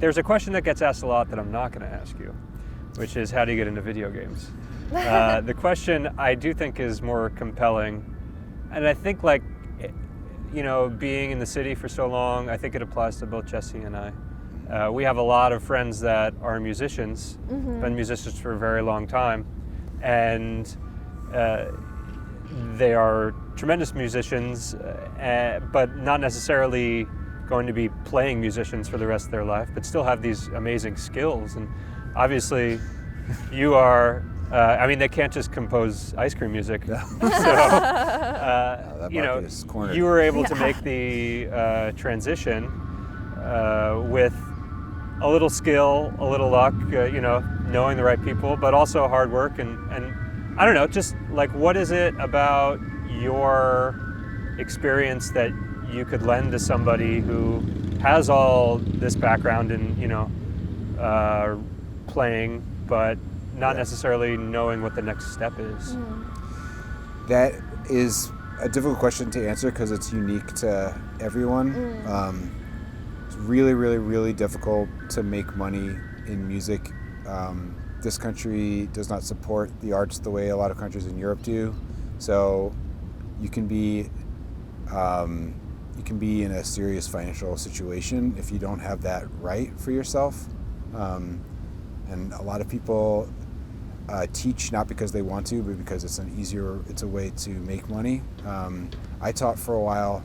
there's a question that gets asked a lot that I'm not going to ask you, which is how do you get into video games? The question I do think is more compelling, and I think being in the city for so long, I think it applies to both Jesse and I. We have a lot of friends that are musicians, been musicians for a very long time, and they are tremendous musicians, but not necessarily going to be playing musicians for the rest of their life, but still have these amazing skills. And obviously, you are. They can't just compose ice cream music. No. So, you were able to make the transition with a little skill, a little luck, knowing the right people, but also hard work. And I don't know, just like, what is it about your experience that you could lend to somebody who has all this background in, playing, but not necessarily knowing what the next step is? That is a difficult question to answer because it's unique to everyone. It's really, really, really difficult to make money in music. This country does not support the arts the way a lot of countries in Europe do. So you can be in a serious financial situation if you don't have that right for yourself. And a lot of people teach not because they want to, but because it's a way to make money. I taught for a while,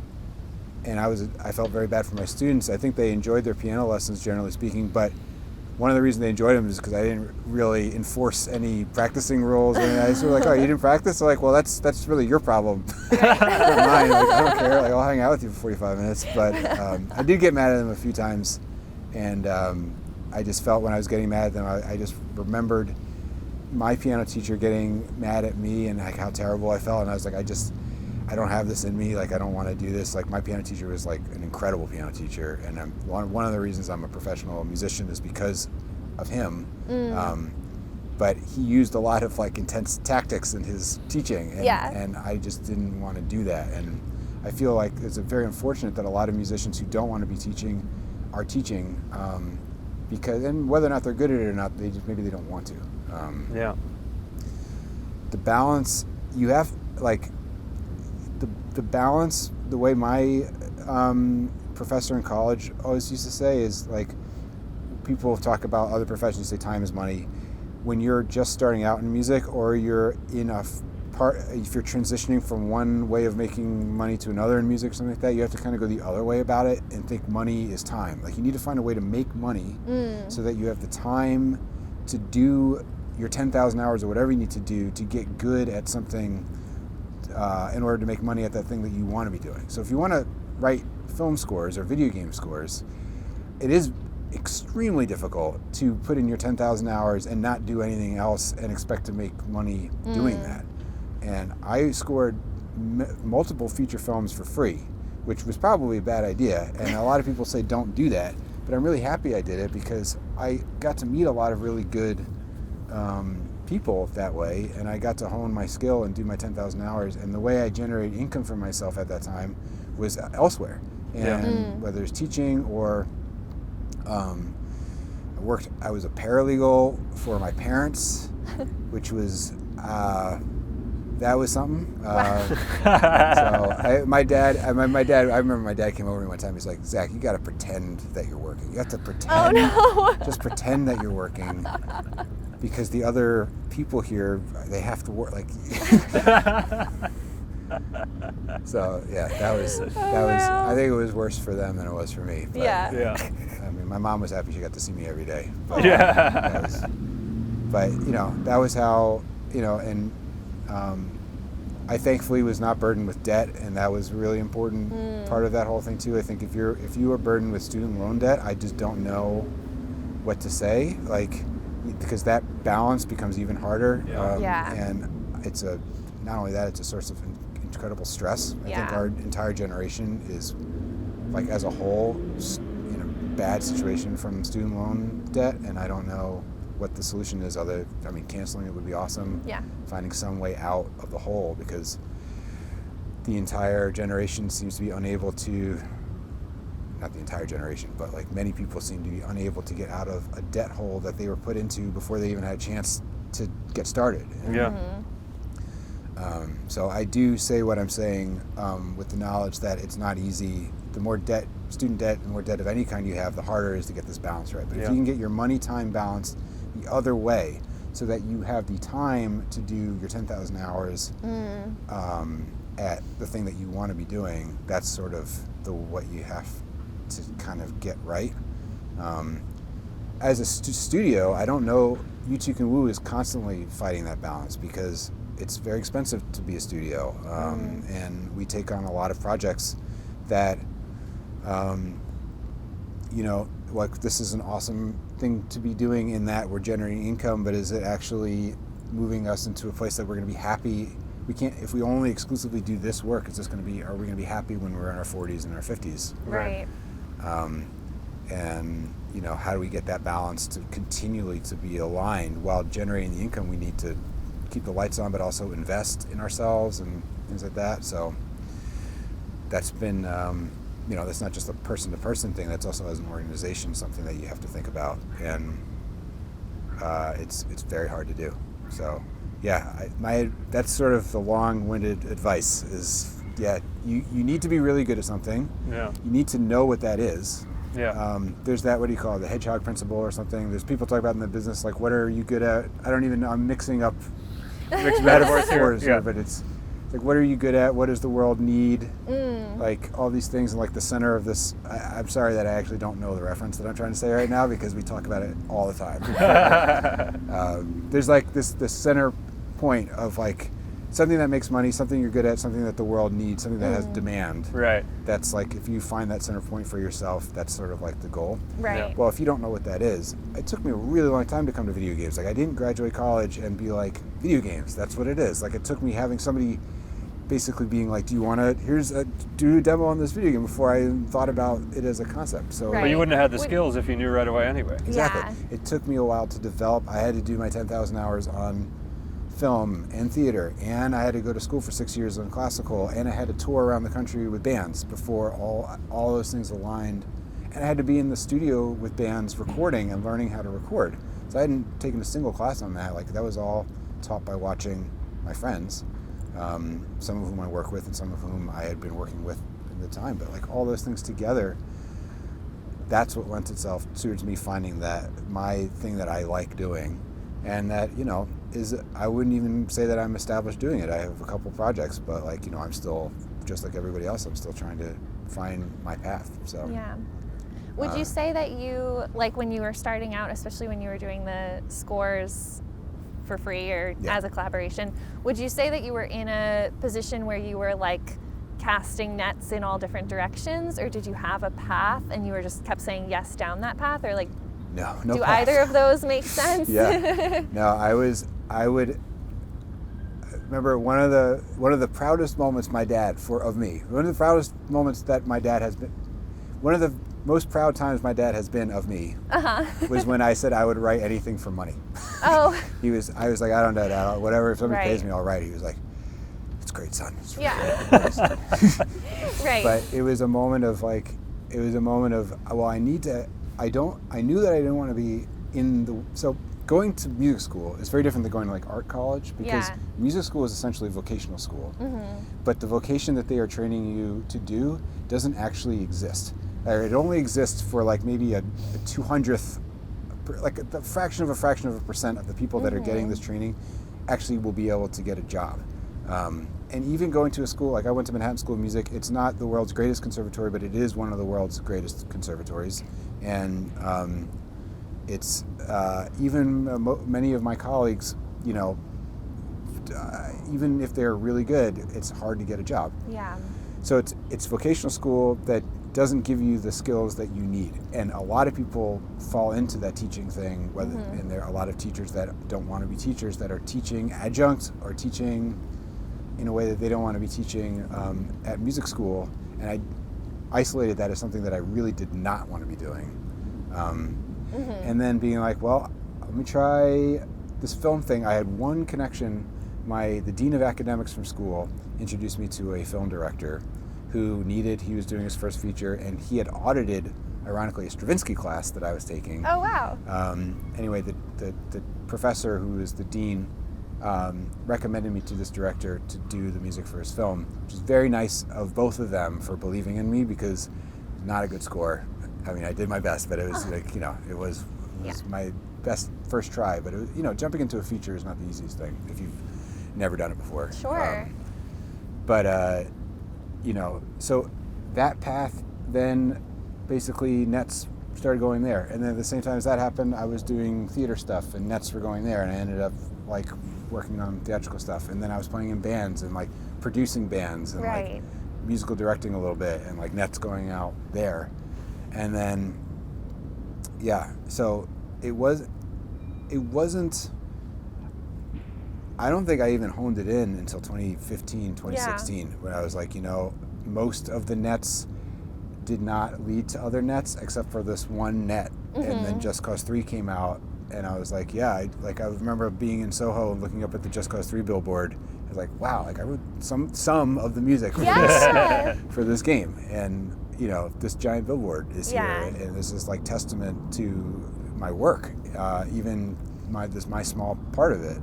and I felt very bad for my students. I think they enjoyed their piano lessons, generally speaking, but one of the reasons they enjoyed them is because I didn't really enforce any practicing rules. And I just were like, oh, you didn't practice? They're like, well, that's really your problem. Not mine. Like, I don't care. Like, I'll hang out with you for 45 minutes. But I did get mad at them a few times, and I just felt when I was getting mad at them, I just remembered my piano teacher getting mad at me and like how terrible I felt, and I was like, I don't have this in me. Like, I don't want to do this. Like, my piano teacher was like an incredible piano teacher, and one of the reasons I'm a professional musician is because of him. But he used a lot of like intense tactics in his teaching, and I just didn't want to do that. And I feel like it's very unfortunate that a lot of musicians who don't want to be teaching are teaching, because, and whether or not they're good at it or not, maybe they don't want to. The balance you have, like the balance, the way my professor in college always used to say is, like, people talk about other professions, say time is money. When you're just starting out in music, or you're in if you're transitioning from one way of making money to another in music or something like that, you have to kind of go the other way about it and think money is time. Like, you need to find a way to make money so that you have the time to do your 10,000 hours or whatever you need to do to get good at something in order to make money at that thing that you want to be doing. So if you want to write film scores or video game scores, it is extremely difficult to put in your 10,000 hours and not do anything else and expect to make money doing that. And I scored multiple feature films for free, which was probably a bad idea. And a lot of people say don't do that, but I'm really happy I did it because I got to meet a lot of really good people that way, and I got to hone my skill and do my 10,000 hours. And the way I generated income for myself at that time was elsewhere. And whether it's teaching or I was a paralegal for my parents, which was that was something. So my dad, I remember my dad came over to me one time. He's like, Zach, you got to pretend that you're working. You have to pretend. Oh, no. Just pretend that you're working, because the other people here, they have to work. Like, so yeah, that was. I think it was worse for them than it was for me. But, I mean, my mom was happy she got to see me every day. But, but that was how, and I thankfully was not burdened with debt, and that was a really important part of that whole thing too. I think if you are burdened with student loan debt, I just don't know what to say, like, because that balance becomes even harder. And it's not only that, it's a source of incredible stress. I think our entire generation is, like, as a whole, in a bad situation from student loan debt, and I don't know what the solution is. Canceling it would be awesome. Finding some way out of the hole, because the entire generation seems to be unable to not the entire generation, but like many people seem to be unable to get out of a debt hole that they were put into before they even had a chance to get started. Yeah. So I do say what I'm saying with the knowledge that it's not easy. The more debt, student debt, the more debt of any kind you have, the harder it is to get this balance right. But if you can get your money-time balance the other way, so that you have the time to do your 10,000 hours at the thing that you want to be doing, that's sort of what you have to kind of get right. As a studio, I don't know, U2 Can Woo is constantly fighting that balance because it's very expensive to be a studio, and we take on a lot of projects that, like this is an awesome thing to be doing in that we're generating income, but is it actually moving us into a place that we're going to be happy? We can't, if we only exclusively do this work, are we going to be happy when we're in our 40s and our 50s? Right. And how do we get that balance to continually to be aligned while generating the income we need to keep the lights on, but also invest in ourselves and things like that. So that's been, that's not just a person-to-person thing. That's also as an organization something that you have to think about, and it's very hard to do. So yeah, that's sort of the long-winded advice. Is you need to be really good at something. Yeah. You need to know what that is. Yeah. There's that, what do you call it, the hedgehog principle or something. There's people talk about in the business, like, what are you good at? I don't even know. I'm mixing up metaphors here, but it's like, what are you good at? What does the world need? Like all these things, and like the center of this. I'm sorry that I actually don't know the reference that I'm trying to say right now because we talk about it all the time. There's like this center point of like something that makes money, something you're good at, something that the world needs, something that has demand. Right. That's like, if you find that center point for yourself, that's sort of like the goal. Right. Yeah. Well, if you don't know what that is, it took me a really long time to come to video games. Like, I didn't graduate college and be like, video games, that's what it is. Like, it took me having somebody basically being like, do you want to, do a demo on this video game, before I even thought about it as a concept. So Right. But you wouldn't have had the skills if you knew right away anyway. Exactly. Yeah. It took me a while to develop. I had to do my 10,000 hours on film and theater, and I had to go to school for 6 years on classical, and I had to tour around the country with bands before all those things aligned. And I had to be in the studio with bands recording and learning how to record. So I hadn't taken a single class on that. Like, that was all taught by watching my friends, some of whom I work with and some of whom I had been working with at the time. But like all those things together, that's what lent itself towards me finding that my thing that I like doing. And that, I wouldn't even say that I'm established doing it. I have a couple projects, but I'm still, just like everybody else, I'm still trying to find my path. So Yeah. Would you say that you, like when you were starting out, especially when you were doing the scores for free or as a collaboration, would you say that you were in a position where you were like casting nets in all different directions, or did you have a path and you were just kept saying yes down that path, or like no do path. either of those make sense? Yeah. No, I would remember one of the proudest moments one of the proudest moments that my dad has been, one of the most proud times my dad has been of me was when I said I would write anything for money. Oh. I was like, I don't know, Dad, whatever, if somebody Right. pays me, I'll write it. He was like, it's great, son. It's really Yeah. good." Right. But it was a moment of well, I knew that I didn't want to be so going to music school is very different than going to like art college, because Yeah. music school is essentially a vocational school. Mm-hmm. But the vocation that they are training you to do doesn't actually exist. It only exists for like maybe a 200th, like a fraction of a percent of the people that are getting this training actually will be able to get a job. And even going to a school, like I went to Manhattan School of Music, it's not the world's greatest conservatory, but it is one of the world's greatest conservatories. And it's many of my colleagues, even if they're really good, it's hard to get a job. Yeah. So it's vocational school that doesn't give you the skills that you need, and a lot of people fall into that teaching thing. And there are a lot of teachers that don't want to be teachers, that are teaching adjunct or teaching in a way that they don't want to be teaching at music school. And I isolated that as something that I really did not want to be doing. And then being like, well, let me try this film thing. I had one connection. The dean of academics from school introduced me to a film director who he was doing his first feature, and he had audited, ironically, a Stravinsky class that I was taking. Oh, wow. Anyway, the professor who was the dean recommended me to this director to do the music for his film, which is very nice of both of them for believing in me, because not a good score. I mean, I did my best, but it was like, it was my best first try. But it was, jumping into a feature is not the easiest thing if you've never done it before. Sure. But so that path, then basically Nets started going there, and then at the same time as that happened, I was doing theater stuff, and Nets were going there, and I ended up like working on theatrical stuff, and then I was playing in bands and like producing bands and like musical directing a little bit, and like Nets going out there, and then so it wasn't. I don't think I even honed it in until 2015, 2016, when I was like, most of the Nets did not lead to other Nets except for this one Net, and then Just Cause 3 came out, and I was like, I remember being in Soho and looking up at the Just Cause 3 billboard. I was like, wow, like I wrote some of the music for this game, and this giant billboard is here, and this is like testament to my work, even my small part of it,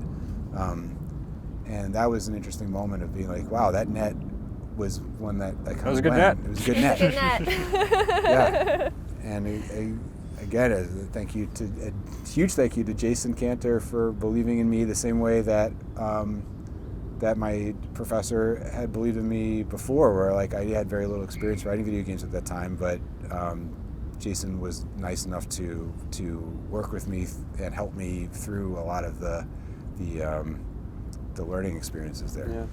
and that was an interesting moment of being like, wow, that Net was one that kind was of a good net. It was a good net. Good net. Yeah, and again, a huge thank you to Jason Cantor for believing in me the same way that that my professor had believed in me before, where like I had very little experience writing video games at that time, but Jason was nice enough to work with me and help me through a lot of the learning experiences there. Yeah.